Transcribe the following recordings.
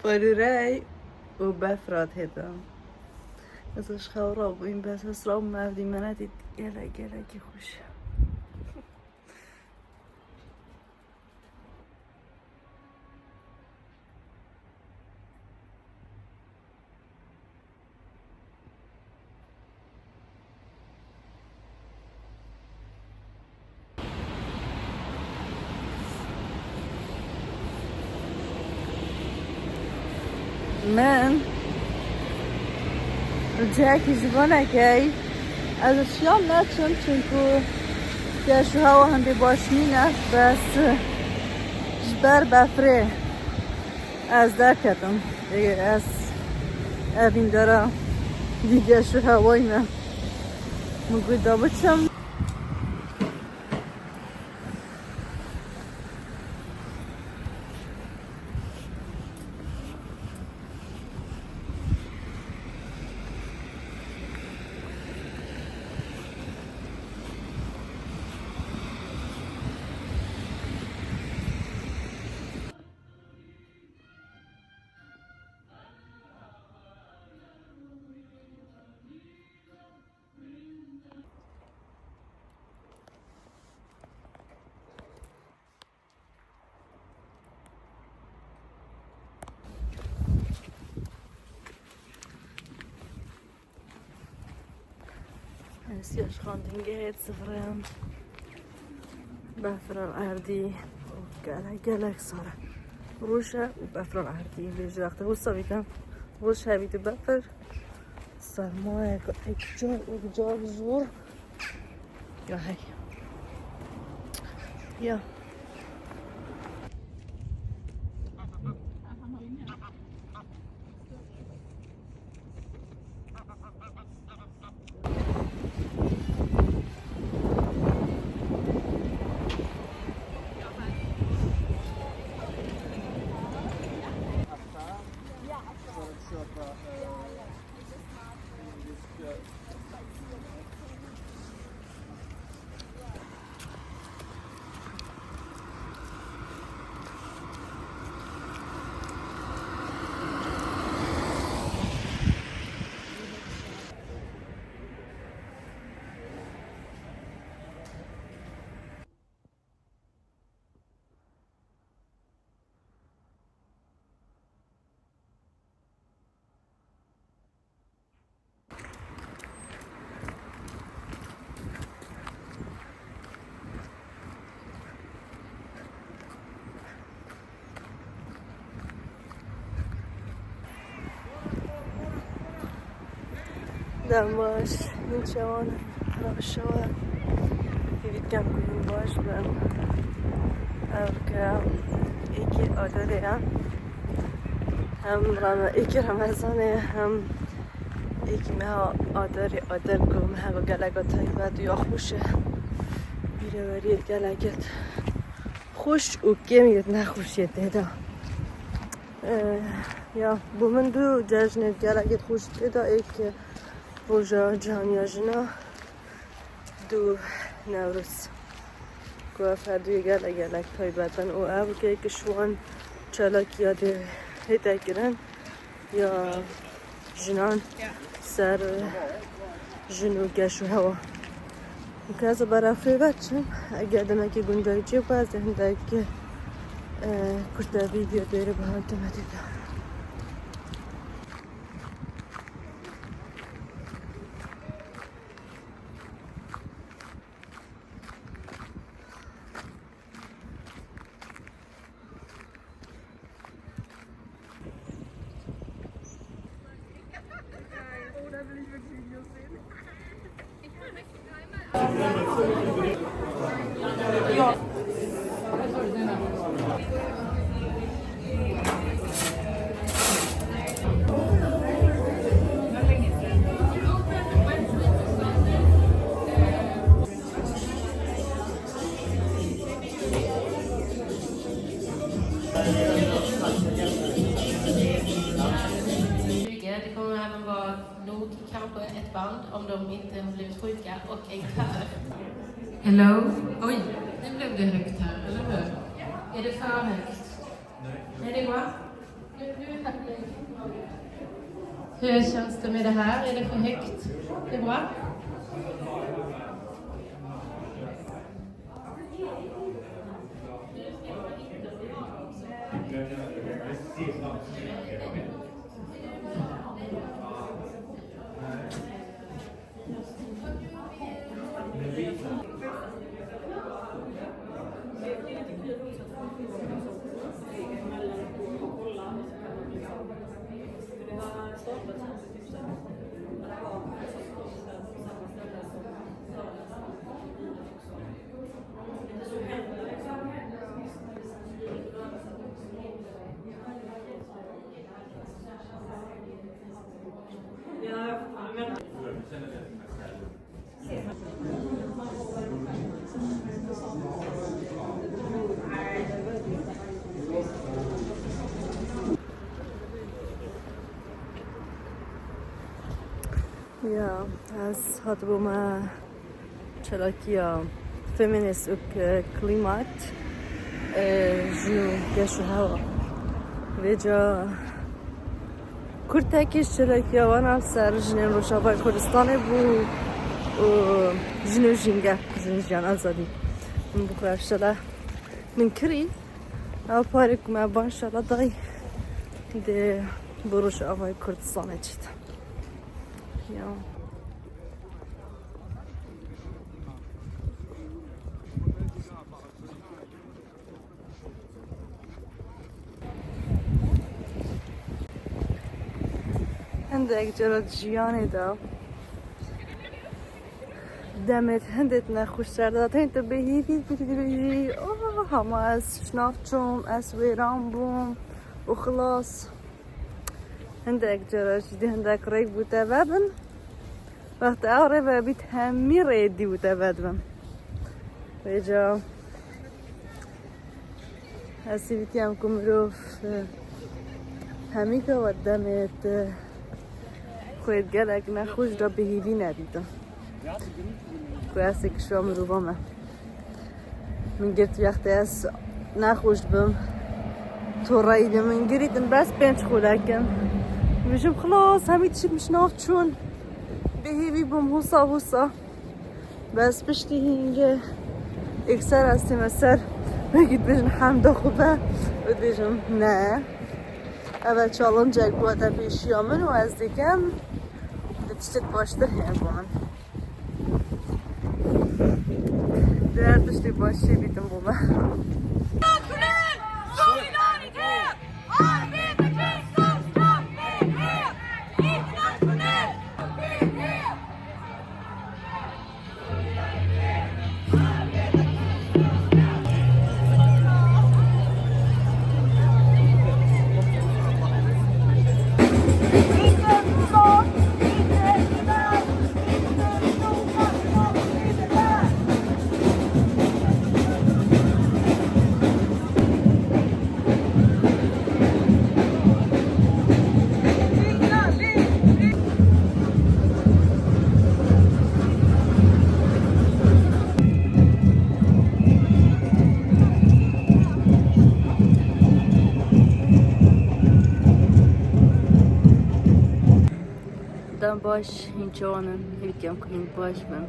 بارورای و بفراد هدام ازش خورا و این بس اسلام مردی منه دید گله که خوشه. من جاکی زبانه که از شیام نچون چونکو گشوها و هم بباشنی نفت بس جبر بفره از در کتم دیگه از اوین دارم دیگه شو هوای من مگوی دابچم. سياش خاندين جايت سفرين بفر العردي وقالك صار روشة وبفر العردي بيجي وقت وصا بيتم روشة بيت بفر صار مويه اكجار زور يا هاي يا دماش این شوانه راشوا دیدم گویم باش بم که ایکی آداره هم ایکی رمضانه هم ایکی مها آدر گم ها گلگات های بد یا خوشه بیره برید گلگت خوش و کمیت نخوشید دیدا یا بومن دو جشن گلگت خوش دیدا ایک روژا جهانی جنا دو نوروز گفت دوی گلک تای بدن او ابر که کشوان چالاک یاده هیته گرن یا جنان سر جنو گشو هوا که از برافری بچم اگر دمکی گنجایچی باز هنده که کرده ویدیو داره به هم تمدیده Det kommer även vara nog kanske ett band om de inte har blivit sjuka och en kör. Hello? Oj, nu blev det högt här, eller hur? Är det för högt? Nej, det går. Hur känns det med det här? Är det för högt? Det är bra? Ja, es hat wo man چلاکیا feminist och klimat جو گشو هوا ویجا کرتکیش چلاکیا وانا سر جنین رو شابای کردستانه بو و جنو جنگه جنجان آزادی من بخور شلا من کری او پارک ما بان شلا دای ده بروش آوای کردستانه چید یا هندك جرد جياني دا دمت هندت نخوش سردات هنت بهی بهی همه از شنافتشم از ویران بوم و خلاص هندك جرد جدي هندك ريب وتبابن وقت أقرب بيت همي ريدي وتبابن ويجا هسي بيتيام كمروف همي كودمت خوید گلک نخوش را به هیوی ندیدم کویسته که شما رو بامه من گرت وقتی از نخوش بم تو رایدم من گریدم بس پنج خولکم بشم خلاص همه چی مشناف چون به هیوی بم حوصا بس پشتی هینگه اکسر هستیم اثر بگید بجن حمدا خوبه و بجم نه اول چالنجک بوده پیشی من و از دیگم تشتت باشتر هم بومن در تشتی باشی بیتم بومن باش این چوانن هیچم کنیم باش من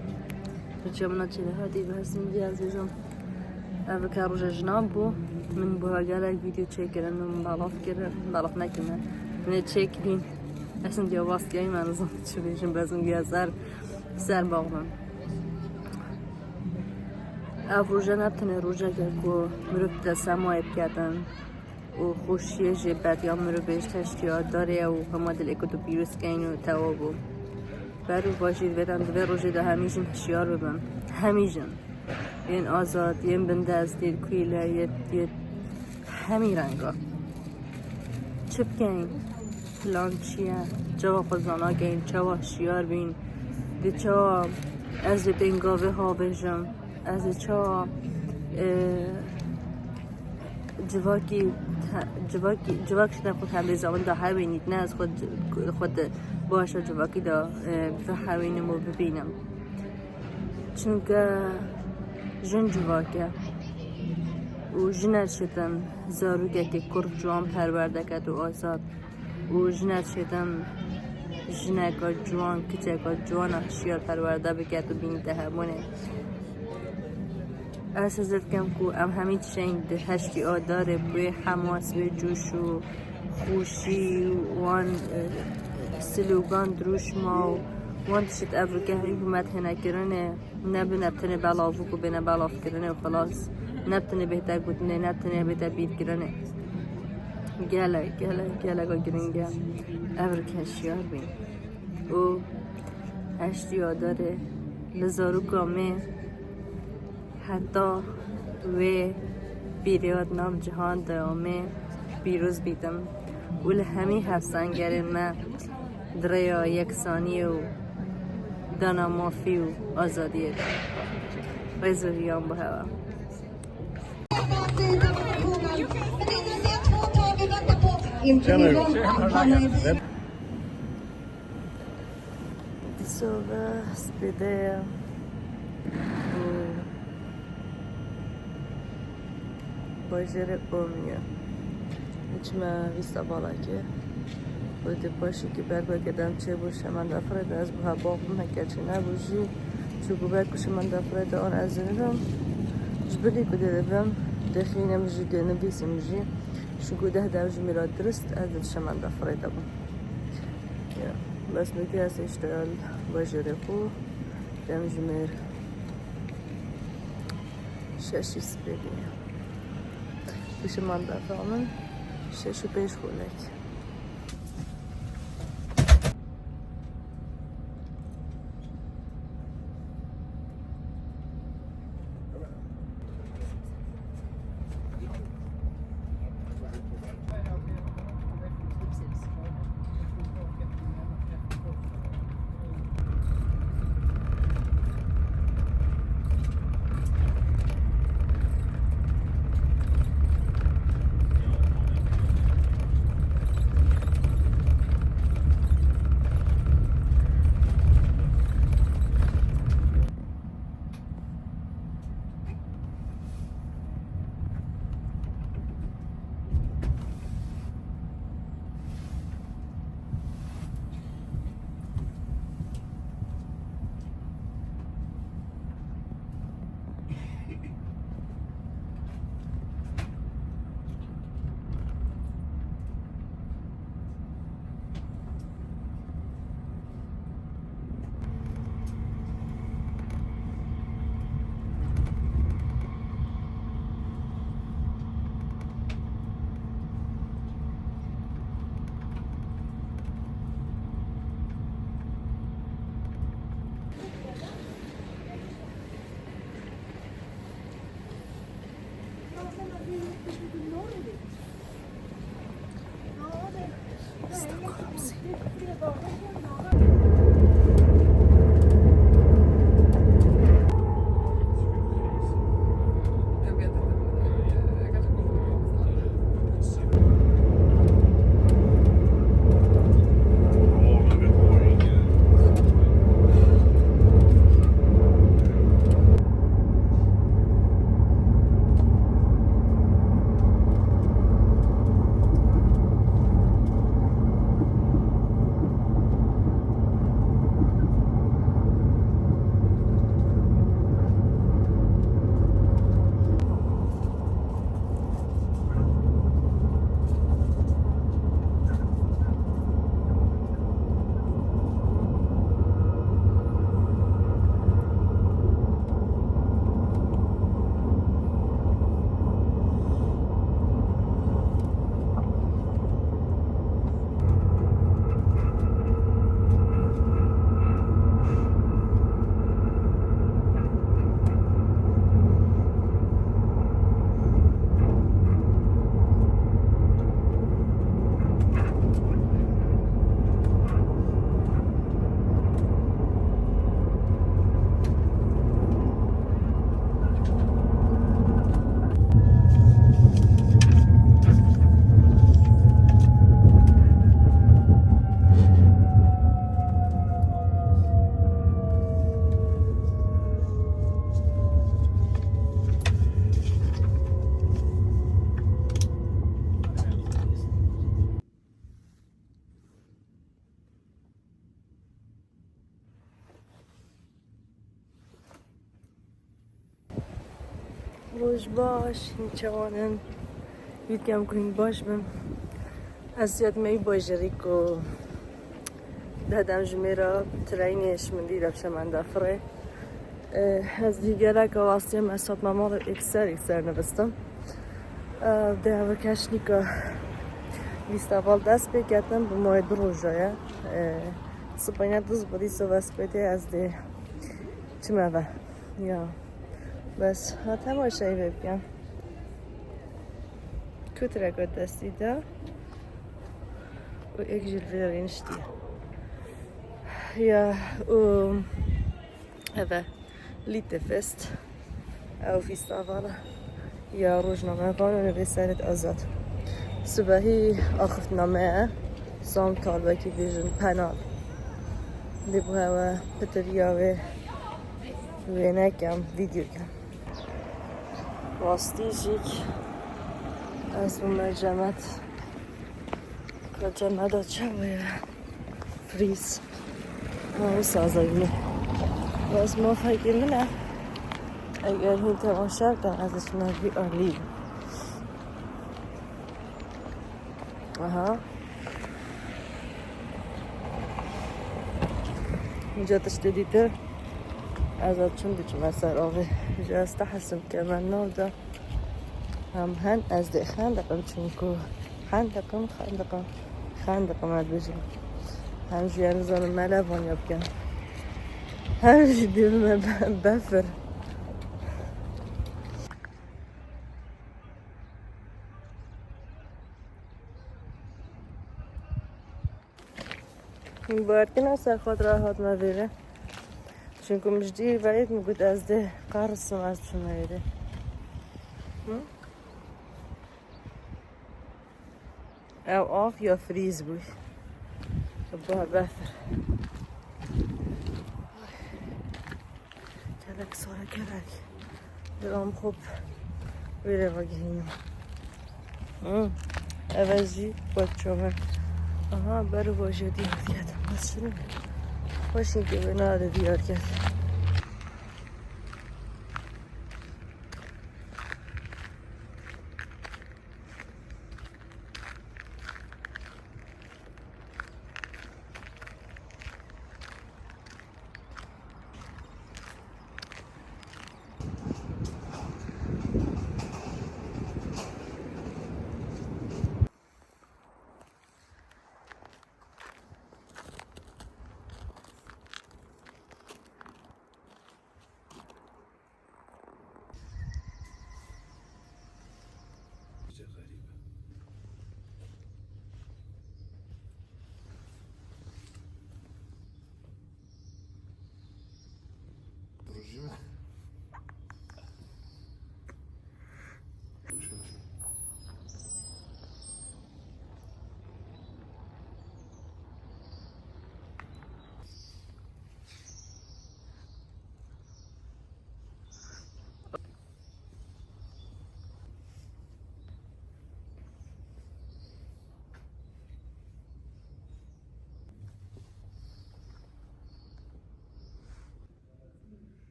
رجعنا چله هادی بحسن بی عزیزم اول کاروج جناب بو من بوها قالك فيديو تشيكر من بعرف نكمل من تشيكرين اصلا دي واسط جاي ما نظن تشوفين بازم بيا سر باغم افروجا نبتنه روجا که مرد سماع بکردن و خوشی جبت یا مرو بهش تشتیات داره و همه دل اکو تو پیروز کین و توابو برو باشید بدن دو روزی ده همیشن هشیار ببن همیشن این آزاد این بنده از دید کویله یه همی رنگا چه بکن پلان چیه جوا خزانا گین چوا هشیار بین دی چوا از دنگاوه ها بشم از چوا جواکی شدن خود هم زمان دا هاوینید نه از خود باشه جواکی دا هاوینم و ببینم چون که جن جواکه و جنر شدن زاروگه که کرد جوان پرورده کد و آزاد و جنر شدن جنگا جوان کچکا جوان هشیار پرورده بکد و بین تهمونه احساست کم کو ام همین شین ده هشتی آداره بوی حماس و جوش و خوشی وان سلوگان دروش ما وان تشت افریقا حکومت هنه کرنه نبی نبتنه بلافو کو بینه بلاف کرنه و خلاص نبتنه بهتر گوتنه نبتنه بهتر بیر کرنه گله گا گرنگه افریقا شیار بین و هشتی آداره لزارو گامه حتی و بیریاد نام جهان دامه بیروز بیدم ول همی هفسانگر ما دریا یکسانی و دانا مافی و آزادی دم و زوریان با هوا Sova spedea bajere olmuyor. İçime vista bala ki bu depoşi ki belki kedem çebuş hemen dafrede az bu hababım hekçi ne buji çünkü belki hemen dafrede on azınırım jbeli kudelem دخينم جي نبيسم جي شو ده داوج ميراد درست هذا شمان دفرده بو بس بدي اشتغل بجري خو دم جمير شاشي سبيلي بشمان دفعمن شاشو بيش خولك روش باش میچوانن یکم کنین باش بم از زیاد می باجری که دادم جمیرا ترینش من دیدم شمن دفره از دیگره که واسه مسات ماما اکثر نوستم ده و کشنی که بیست اول دست بکردم به ماه دروژه سپاینه دوست بودی سواس بده از ده چمه یا بس ها تماشایی بگم کتره گد دستی ده و یک جلوه رینشتیه یا اوه لیت فست او فیست اولا یا روزنامه قانون رسالت آزاد صبحی آخفت نامه سام طالبه ویژن پنال دی بو هوا پتریا و نکم ویدیو کم راستیجیک از اون مجمت دا چه فریز ما سازایی باز ما فکر منه اگر هین تماشا کن ازش نبی عالی اینجا تشتدیده ازاد چون دیچ مسار آوه اینجا استحسم که من نورده هم هن از ده خندقم چونکو خندقم از بجم هم جویان زن ملوان یاب کن هم دیدیم بفر این باید که نسر خود راحت مبیره چون که مجدی باید میگود از ده قرصم از چون نایده او آف یا فریز بوی با بفر کلک ساره کلک درام خوب بیره و گهینم اوزی بچه آها برو باشه دیار کردم بس شنو باشین که به ناده دیار کرد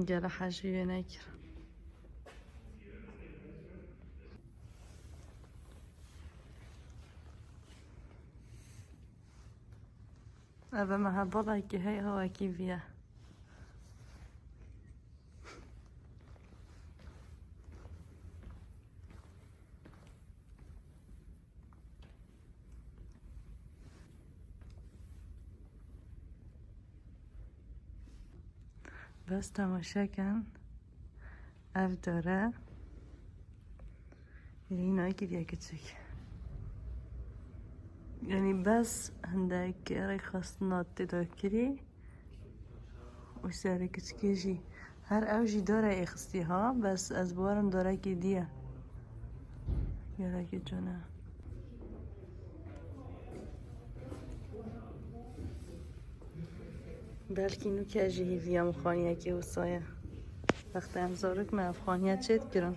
گره حجیه نکر اوه محبا که هی هوا کی بیه بس تماشا کن اف داره یعنی اینایی که دیگه کچک یعنی بس هنده که خواست ناتی دار کری و سر کچکی جی هر اوجی داره اخستی ها بس از بارم داره که دیه یاره که جانه بلکه اینو که جهی ویم خانیه که حسایه وقتی هم زارک من افغانیت چید کرم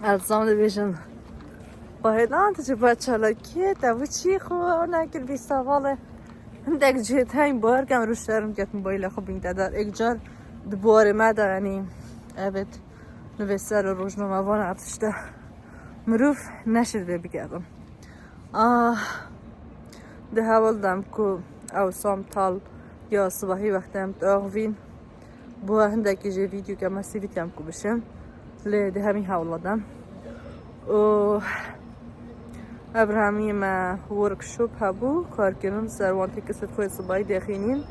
الزام دبیشن باهدان تجی بچه‌لاکیه تا چی خو نکر بیستواله هندک جهت هایم بار کم روش شرم کتم بایل خو بین تدار اکجار دباره مده یعنی evet نویسر روزنامه وان ارتشته مروف نشد بگردم ده هولدم کو او سامتال یا صباحی وقتم تاغوین با هندکی جه ویدیو که ما سیویتیم کو بشم لی ده همین هولدم و ابراهیمی ما ورکشوپ هبو کار کنم سر وانتی کسی خوی صباحی دخینین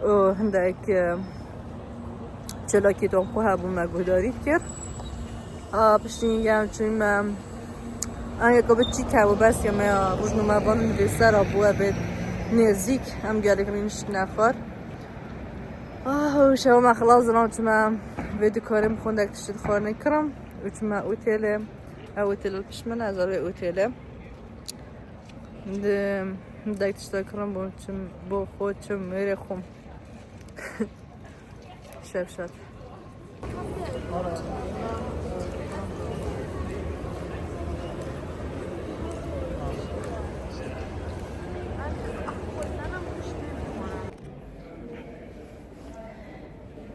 و هندک چلاکی تون خو هبو مگوداری کرد پشتین گم چون ما آیا که بچی که و بس یا ما روزنامه وان نویسر ابو بد نزدیک هم گاری کمیش نخور شو ما خلاص دارم چون ما ویدیو کارم خوندک تشد خور نکرم و چون ما اوتیل پیشمن از آره اوتیله دک تشد کرم با چون با خود چون میره خوم شب شد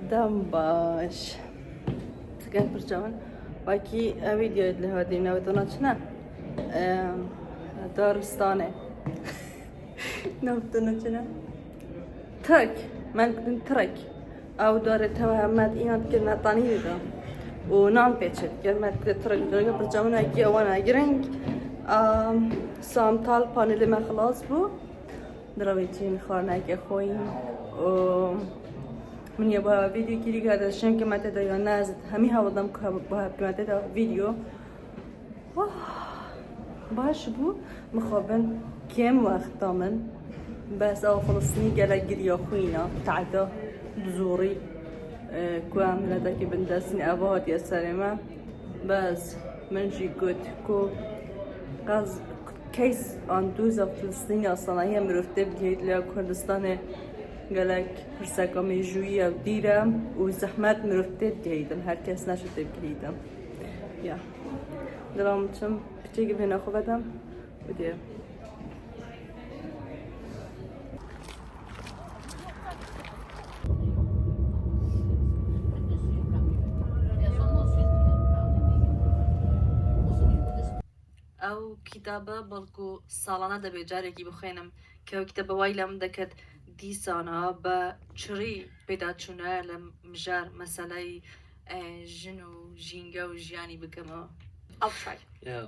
دم باش تكن برجعون باكي فيديو اللي هادي نودونا شنا دارستانه نودونا شنا ترك من كنت ترك او دار توهمات ايان كنا طاني ده ونان بيتشت كلمة ترك درجة برجعون اجي وانا جرينج سامتال بانل ما خلاص بو دراويتي مخارنا اجي خوين من يبغى فيديو كذي هذا الشيء كما تدا يا ناس همي هوا كما تدا فيديو باش بو مخابن كم وقت تامن بس أو فلسطيني قال جري أخوينا تعدى زوري كوام لدك بندسني أبوات يا سلامة بس من جي قلت كو قاز كيس عن دوزة فلسطيني أصلا هي مرفتة بجيت لها كردستان قالك فرساكا ميجوية وديرة وزحمات مرفتة بجيدم هر كس نشد بجيدم يا درامتم بتيجي هنا خوبتم وديه او كتابة بلكو سالانه دا بجاريكي بخينم كو كتابة وايلم دكت ديسانا با چري بيدا چونه لمجار مسألة جنو جينجا و جياني بكما I'll try. Yeah.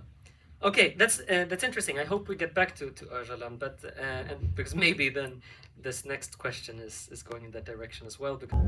Okay, that's interesting. I hope we get back to Arjalan, but and because maybe then this next question is going in that direction as well. Because